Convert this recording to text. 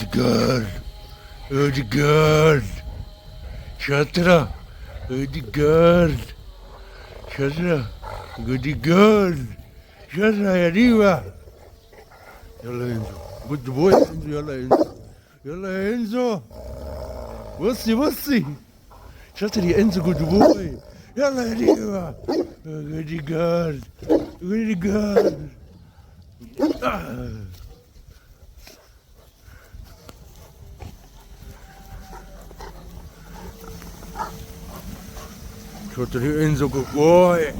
good girl. Good girl. شاطرة. Good girl. شاطرة. Good girl. شاطرة يا ديما. يلا يا انزو. Good boy انزو. يلا يا انزو. يلا يا انزو. بصي بصي. شاطر يا انزو. Good boy. يلا يا ديما. Good girl. Good girl. شاطر يا انزو. Good boy.